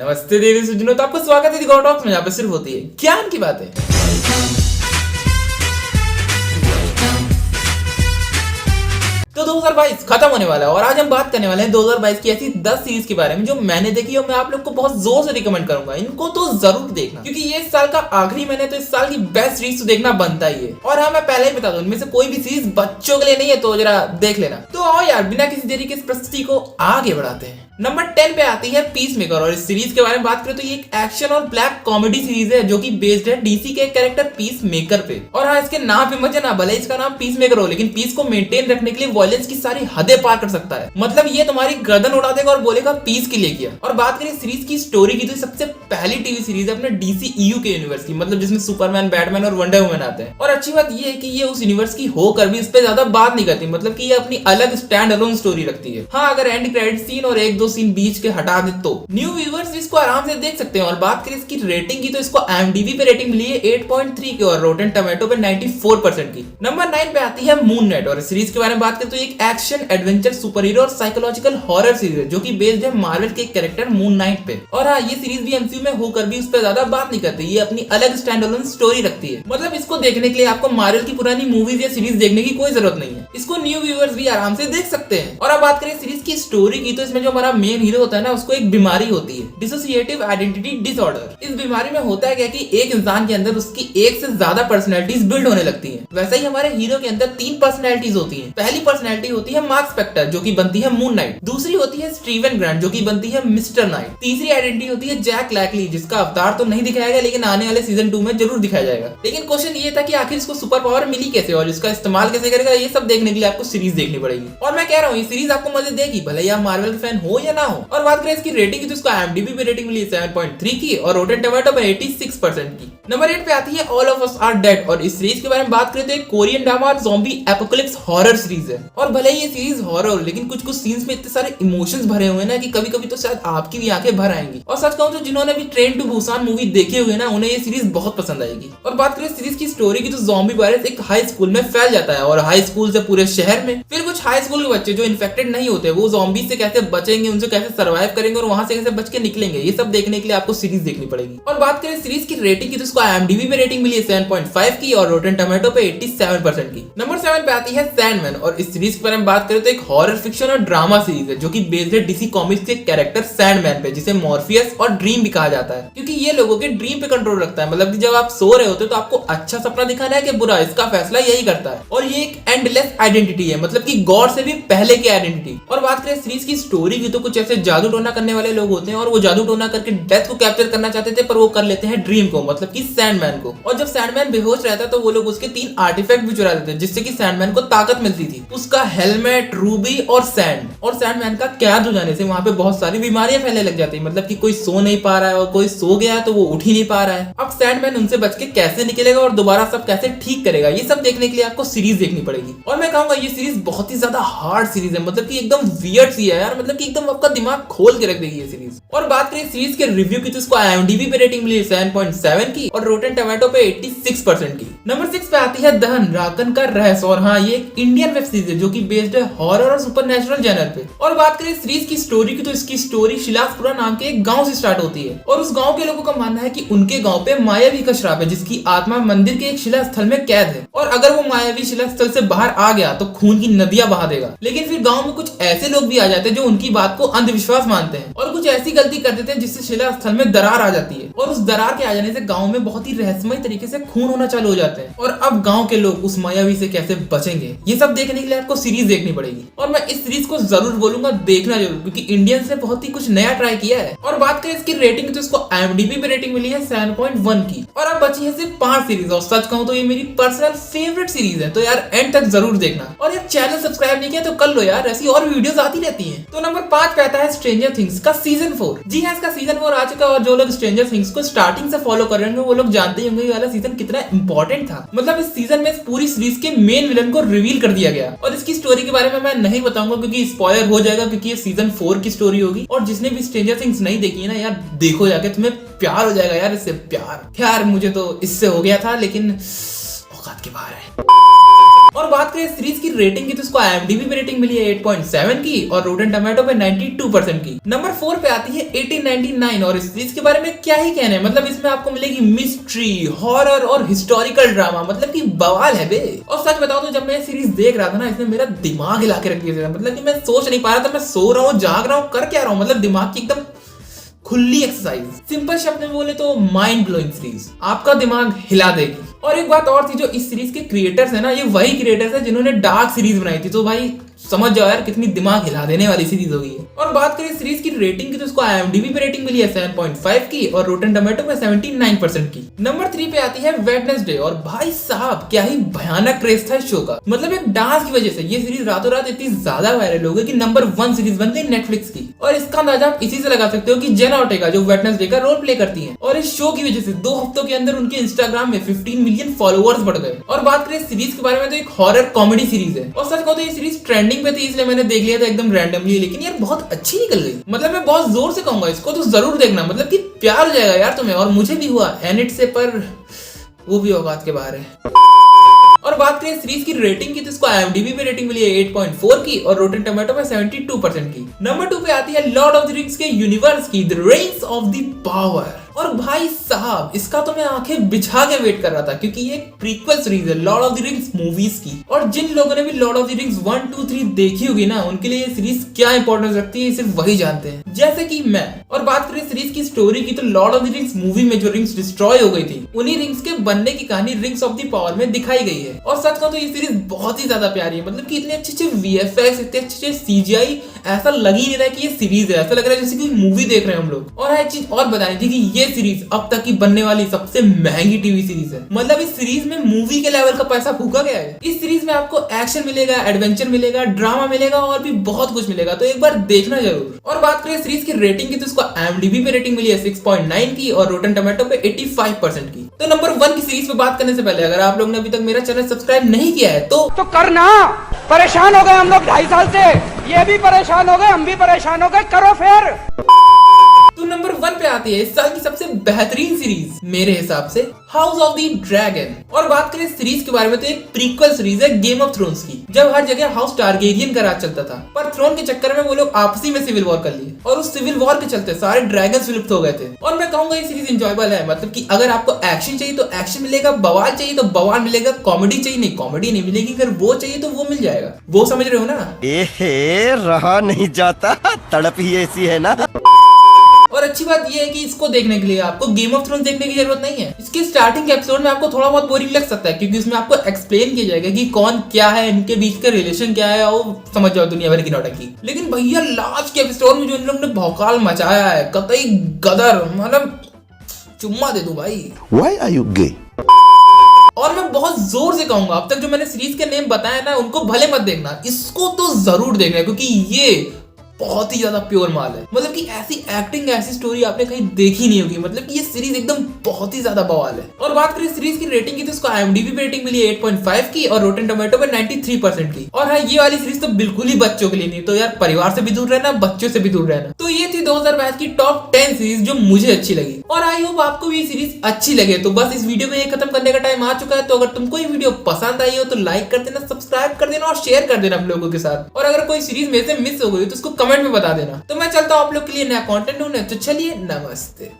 नमस्ते देवी सुजनों, तो आपका स्वागत है दी गॉड टॉक्स में, यहाँ पे सिर्फ होती है ज्ञान की बातें। तो 2022 खत्म होने वाला है और आज हम बात करने वाले हैं 2022 की ऐसी 10 सीरीज के बारे में जो मैंने देखी और मैं आप लोग को बहुत जोर से रिकमेंड करूंगा। इनको तो जरूर देखना क्योंकि ये इस साल का आखिरी महीने, तो इस साल की बेस्ट सीरीज तो देखना बनता ही है। और हाँ, मैं पहले ही बता दूं, इनमें से कोई भी सीरीज बच्चों के लिए नहीं है, तो जरा देख लेना। तो आओ यार, बिना किसी देरी के इस प्रस्तुति को आगे बढ़ाते हैं। नंबर 10 पे आती है पीसमेकर, और इस सीरीज के बारे में बात करें तो ये एक एक्शन और ब्लैक कॉमेडी सीरीज है जो कि बेस्ड है डीसी के कैरेक्टर पीसमेकर पे। और हाँ, इसके नाम पे मजे ना, भले इसका नाम पीसमेकर हो, लेकिन पीस को मेंटेन रखने के लिए वायलेंस की सारी हदें पार कर सकता है। मतलब ये तुम्हारी गर्दन उड़ा देगा और बोलेगा पीस के लिए किया। और बात करें सीरीज की स्टोरी की, तो सबसे पहली टीवी सीरीज है अपने डीसी ईयू के यूनिवर्स की, मतलब जिसमें सुपरमैन, बैटमैन और वंडर वुमन आते हैं। और अच्छी बात ये है कि ये उस यूनिवर्स की होकर भी इस पे ज्यादा बात नहीं करती, मतलब कि ये अपनी अलग स्टैंड अलोन स्टोरी रखती है। हाँ, अगर एंड क्रेडिट सीन और एक दो सीन बीच के हटा दे तो न्यू व्यूअर्स इसको आराम से देख सकते हैं। और बात करें इसकी रेटिंग की, तो इसको IMDb पे रेटिंग मिली है 8.3 की और रोटेन टोमेटो पे 94% की। नंबर 9 पे आती है मून नाइट, और सीरीज के बारे में बात करें तो एक एक्शन एडवेंचर सुपर हीरो और साइकोलॉजिकल हॉरर सीरीज है जो कि बेस्ड है मार्वल के कैरेक्टर मून नाइट पे। और हाँ, ये सीरीज भी MCU में होकर भी उस पर ज्यादा बात नहीं करती, ये अपनी अलग स्टैंड अलोन स्टोरी रखती है। मतलब इसको देखने के लिए आपको मार्वल की पुरानी मूवीज या सीरीज देखने की कोई जरूरत नहीं है, इसको न्यू व्यूअर्स भी आराम से देख सकते हैं। और अब बात करें सीरीज की स्टोरी की, तो इसमें जो हमारा मेन हीरो होता है ना, उसको एक बीमारी होती है, डिसोसिएटिव आइडेंटिटी डिसऑर्डर। इस बीमारी में होता है क्या कि एक इंसान के अंदर उसकी एक से ज्यादा पर्सनैलिटीज बिल्ड होने लगती हैं। वैसे ही हमारे हीरो के अंदर 3 पर्सनैलिटीज होती हैं। पहली पर्सनैलिटी होती है मार्क स्पेक्टर जो कि बनती है मून नाइट, दूसरी होती है स्टीवन ग्रांट जो कि बनती है मिस्टर नाइट, तीसरी आइडेंटिटी होती है जैक लैकली जिसका अवतार तो नहीं दिखाया गया लेकिन आने वाले सीजन 2 में जरूर दिखाया जाएगा। लेकिन क्वेश्चन ये था कि आखिर इसको सुपर पावर मिली कैसे और इसका इस्तेमाल कैसे करेगा, ये सब देखने के लिए आपको सीरीज देखनी पड़ेगी। और मैं कह रहा हूँ ये सीरीज आपको मजे देगी, भले ही आप मार्वल के फैन हो या ना हो। और बात करें इसकी रेटिंग की, तो इसको IMDb पे रेटिंग मिली 7.3 की और रोटेन टोमेटो पे 86% की। नंबर 8 पे आती है all of us are dead, और इस सीरीज के बारे में बात करें तो एक कोरियन ड्रामा और ज़ॉम्बी एपोकलिप्स हॉरर सीरीज है। और भले ही ये सीरीज हॉरर हो, लेकिन कुछ कुछ सीन्स में इतने सारे इमोशंस भरे हुए हैं ना कि कभी कभी तो शायद आपकी भी आंखें भर आएंगी। और सच कहूं तो जिन्होंने भी ट्रेन टू बुसान मूवी देखे हुए ना, उन्हें ये सीरीज बहुत पसंद आएगी। और बात करें सीरीज की स्टोरी की, तो ज़ॉम्बी वायरस एक हाई स्कूल में फैल जाता है और हाई स्कूल से पूरे शहर में। फिर कुछ हाई स्कूल के बच्चे जो इन्फेक्टेड नहीं होते, वो ज़ॉम्बी से कैसे बचेंगे, उनसे कैसे सर्वाइव करेंगे और वहां से कैसे बच के निकलेंगे, ये सब देखने के लिए आपको सीरीज देखनी पड़ेगी। और बात करें सीरीज की रेटिंग की, तो इसको IMDb पे रेटिंग मिली है 7.5 की और रोटेन टोमेटो पे 87% की। नंबर 7 पे आती है सैंडमैन, और इस सीरीज के बारे में बात करें तो एक हॉरर फिक्शन और ड्रामा सीरीज है जो कि बेस्ड है डीसी कॉमिक्स के कैरेक्टर सैंडमैन पे, जिसे मॉर्फियस और ड्रीम भी कहा जाता है क्योंकि ये लोगों के ड्रीम पे कंट्रोल रखता है। मतलब कि जब आप सो रहे होते हो तो आपको अच्छा सपना दिखाना है कि बुरा, इसका फैसला यही करता है। और ये एक एंडलेस आइडेंटिटी है, मतलब कि गॉड से भी पहले की आइडेंटिटी। और बात करें सीरीज की स्टोरी की, तो कुछ ऐसे जादू टोना करने वाले लोग होते हैं और वो जादू टोना करके डेथ को कैप्चर करना चाहते थे, पर वो कर लेते हैं ड्रीम को, मतलब कि सैंडमैन को। और जब सैंडमैन बेहोश रहता है तो वो लोग उसके 3 आर्टिफैक्ट भी चुरा लेते हैं जिससे कि सैंडमैन को ताकत मिलती थी, उसका हेलमेट, रूबी और सैंड। और सैंडमैन का कैद हो जाने से वहां पे बहुत सारी बीमारियां फैलने लग जाती है, मतलब कि कोई सो नहीं पा रहा है और कोई सो गया है तो वो उठ ही नहीं पा रहा है। अब सैंडमैन उनसे बच के कैसे निकलेगा और दोबारा सब कैसे ठीक करेगा, ये सब देखने के लिए आपको सीरीज देखनी पड़ेगी। और मैं कहूंगा ये सीरीज बहुत ही ज्यादा हार्ड सीरीज है, मतलब कि एकदम वियर्ड सी है यार, मतलब कि एकदम आपका दिमाग खोल के रख देगी ये सीरीज। और बात करें सीरीज के रिव्यू की, तो इसको IMDb पे रेटिंग मिली 7.7 की और रोटेन टोमेटो पे 86% की। नंबर 6 पे आती है दहन राकन का रहस्य, और हाँ, ये एक इंडियन वेब सीरीज है जो कि बेस्ड है हॉरर और सुपरनैचुरल जेनर पे। और बात करें सीरीज की स्टोरी की, तो इसकी स्टोरी शिलासपुरा नाम के एक गांव से स्टार्ट होती है और उस गांव के लोगों का मानना है कि उनके गांव पे मायावी का श्राप है जिसकी आत्मा मंदिर के एक शिला स्थल में कैद है, और अगर वो मायावी शिला स्थल से बाहर आ गया तो खून की नदियां बहा देगा। लेकिन फिर गांव में कुछ ऐसे लोग भी आ जाते हैं जो उनकी बात को अंधविश्वास मानते हैं और कुछ ऐसी गलती कर देते हैं जिससे शिला स्थल में दरार आ जाती है, और उस दरार के आ जाने से गांव में बहुत ही रहस्यमय तरीके से खून होना चालू हो जाते हैं। और अब गांव के लोग उस मायावी से कैसे बचेंगे, ये सब देखने के लिए आपको सीरीज देखनी पड़ेगी। और मैं इस सीरीज को जरूर बोलूंगा देखना जरूर, क्योंकि इंडियंस ने बहुत ही कुछ नया ट्राई किया है। और बात करें इसकी रेटिंग, तो इसको IMDb पे रेटिंग मिली है 7.1 की। और अब बची है सिर्फ 5 सीरीज, और सच कहूं तो ये मेरी पर्सनल फेवरेट सीरीज है, तो यार एंड तक जरूर देखना। और यार चैनल सब्सक्राइब नहीं किया तो कर लो यार, ऐसी और वीडियोस आती रहती हैं। तो नंबर 5 पे आता है स्ट्रेंजर थिंग्स का सीजन 4। जी हाँ, इसका सीजन 4 आ चुका है और जो लोग स्ट्रेंजर थिंग्स को स्टार्टिंग से फॉलो कर रहे होंगे वो लोग जानते ही होंगे ये वाला सीजन कितना इंपॉर्टेंट था। मतलब इस सीजन में इस पूरी सीरीज के मेन विलन को रिवील कर दिया गया। और इसकी स्टोरी के बारे में मैं नहीं बताऊंगा क्योंकि स्पॉइलर हो जाएगा, क्योंकि ये सीजन 4 की स्टोरी होगी। और जिसने भी स्ट्रेंजर थिंग्स नहीं देखी है ना यार, देखो जाके, तुम्हें प्यार हो जाएगा यार इससे। प्यार मुझे तो इससे हो गया था, लेकिन औकात के बाहर है। और बात करें सीरीज की रेटिंग की तो इसको IMDb पे रेटिंग मिली है 8.7 की और रोटेन टोमेटो पे 92% की। नंबर 4 पे आती है 1899 और इस सीरीज के बारे में क्या ही कहना है, मतलब इसमें आपको मिलेगी मिस्ट्री, हॉरर और हिस्टोरिकल ड्रामा, मतलब कि बवाल है बे। और सच बताओ तो जब मैं सीरीज देख रहा था ना, इसने मेरा दिमाग हिला के रख दिया था, मतलब कि मैं सोच नहीं पा रहा था मैं सो रहा हूँ, जाग रहा हूँ, कर क्या रहा हूँ, मतलब दिमाग की एकदम खुली एक्सरसाइज। सिंपल शब्द में बोले तो माइंड ब्लोइंग सीरीज, आपका दिमाग हिला देगी। और एक बात और थी, जो इस सीरीज के क्रिएटर्स है ना, ये वही क्रिएटर्स है जिन्होंने डार्क सीरीज बनाई थी, तो भाई समझ जाओ यार कितनी दिमाग हिला देने वाली सीरीज होगी। और बात करें सीरीज की रेटिंग की तो इसको IMDb पे रेटिंग मिली है 7.5 की और रोटेन टोमेटो पे 79% की। नंबर 3 पे आती है वेडनेसडे और भाई साहब क्या ही भयानक क्रेज था इस शो का, मतलब एक डांस की वजह से ये सीरीज रातों रात इतनी ज्यादा वायरल हो गई कि नंबर 1 सीरीज बन गई नेटफ्लिक्स की। और इसका अंदाजा आप इसी से लगा सकते हो कि जेना ऑर्टेगा जो वेडनेसडे का रोल प्ले करती है, और इस शो की वजह से 2 हफ्तों के अंदर उनके इंस्टाग्राम में 15 मिलियन फॉलोअर्स बढ़ गए। और बात करें सीरीज के बारे में तो एक हॉरर कॉमेडी सीरीज है, और सच कहूं तो ये सीरीज ट्रेंडिंग पे थी इसलिए मैंने देख लिया था एकदम रैंडमली, लेकिन यार बहुत अच्छी निकल गई। मतलब मैं बहुत जोर से कहूंगा इसको तो जरूर देखना, मतलब कि प्यार हो जाएगा यार तुम्हें, और मुझे भी हुआ एनिट से, पर वो भी औकात के बाहर है। और बात करें सीरीज की रेटिंग की तो इसको IMDb पे रेटिंग मिली है 8.4 की और रोटेन टोमेटो पे 72% की। नंबर 2 पे आती है लॉर्ड ऑफ द रिंग्स के यूनिवर्स की the rings of the power. और भाई साहब इसका तो मैं आंखें बिछा के वेट कर रहा था, क्योंकि ये एक प्रीक्वल सीरीज है Lord of the rings movies की, और जिन लोगों ने भी लॉर्ड ऑफ द रिंग्स 1, 2, 3 देखी होगी ना, उनके लिए ये सीरीज क्या इंपॉर्टेंस रखती है सिर्फ वही जानते हैं, जैसे कि मैं। और बात करें सीरीज की स्टोरी की तो Lord of the rings movie में जो रिंग्स डिस्ट्रॉय हो गई थी, उन्हीं रिंग्स के बनने की कहानी रिंग्स ऑफ द पावर में दिखाई गई है। और सच कहूं तो ये सीरीज बहुत ही ज्यादा प्यारी है, मतलब कि इतने अच्छे VFX, इतने अच्छे CGI, ऐसा लग ही नहीं रहा है कि ये सीरीज है, ऐसा लग रहा है जैसे कि मूवी देख रहे हैं हम लोग। और एक चीज और बतानी थी कि ये सीरीज अब तक की बनने वाली सबसे महंगी टीवी सीरीज है, मतलब इस सीरीज में मूवी के लेवल का पैसा फूका गया है। इस सीरीज में आपको एक्शन मिलेगा, एडवेंचर मिलेगा, ड्रामा मिलेगा और भी बहुत कुछ मिलेगा, तो एक बार देखना जरूर। और बात करें सीरीज की रेटिंग की तो इसको IMDb पे रेटिंग मिली है 6.9 की और रोटेन टोमेटो पे 85% की। तो नंबर 1 की सीरीज पे बात करने से पहले अगर आप लोग ने अभी तक मेरा चैनल सब्सक्राइब नहीं किया है तो करना। परेशान हो गए हम लोग 2.5 साल से, ये भी परेशान हो गए, हम भी परेशान हो गए, करो फिर। तो नंबर 1 पे आती है इस साल की सबसे बेहतरीन सीरीज मेरे हिसाब से हाउस ऑफ द ड्रैगन। और बात करें सीरीज के बारे में तो एक प्रीक्वल सीरीज है गेम ऑफ थ्रोन्स की, जब हर जगह हाउस टारगेरियन का राज चलता था, पर थ्रोन के चक्कर में वो लोग आपसी में सिविल वॉर कर लिए और उस सिविल वॉर के चलते सारे ड्रैगन्स विलुप्त हो गए थे। और मैं कहूंगा ये सीरीज एंजॉयबल है, मतलब कि अगर आपको एक्शन चाहिए तो एक्शन मिलेगा, बवाल चाहिए तो बवाल मिलेगा, कॉमेडी चाहिए नहीं कॉमेडी नहीं मिलेगी, अगर वो चाहिए तो वो मिल जाएगा। वो समझ रहे हो ना? एहे रहा नहीं जाता, तड़प ही ऐसी है ना। और अच्छी बात यह है कि इसको देखने के लिए आपको गेम ऑफ थ्रोन्स देखने की जरूरत नहीं है। इसके स्टार्टिंग के एपिसोड में आपको थोड़ा बहुत बोरिंग लग सकता है, क्योंकि उसमें आपको एक्सप्लेन किया जाएगा कि कौन क्या है, इनके बीच का रिलेशन क्या है, और समझ जाओ दुनिया भर की नौटंकी। लेकिन भैया लास्ट के एपिसोड में जो इन लोगों ने भौकाल मचाया है, कतई गदर, मतलब चुम्मा दे दूं भाई। Why are you gay? और मैं बहुत जोर से कहूंगा अब तक जो मैंने सीरीज के नेम बताया ना, उनको भले मत देखना, इसको तो जरूर देखना, क्योंकि ये बहुत ही ज्यादा प्योर माल है। मतलब कि ऐसी एक्टिंग, ऐसी स्टोरी आपने कहीं देखी नहीं होगी, मतलब कि ये सीरीज एकदम बहुत ही ज्यादा बवाल है। और बात करें सीरीज की रेटिंग की तो इसको IMDb पे रेटिंग मिली है 8.5 की और रोटेन टोमेटो पे 93% की। और हाँ, ये वाली सीरीज तो बिल्कुल ही बच्चों के लिए नहीं, तो यार परिवार से भी दूर रहना, बच्चों से भी दूर रहना। तो ये थी 2022 की टॉप 10 सीरीज जो मुझे अच्छी लगी, और आई होप आपको भी ये सीरीज अच्छी लगे। तो बस इस वीडियो में ये खत्म करने का टाइम आ चुका है। तो अगर तुमको ये वीडियो पसंद आई हो तो लाइक कर देना, सब्सक्राइब कर देना और शेयर कर देना आप लोगों के साथ। और अगर कोई सीरीज मेरे से मिस हो गई तो उसको कमेंट में बता देना। तो मैं चलता हूँ आप लोग के लिए नया कंटेंट ढूंढने। तो चलिए, नमस्ते।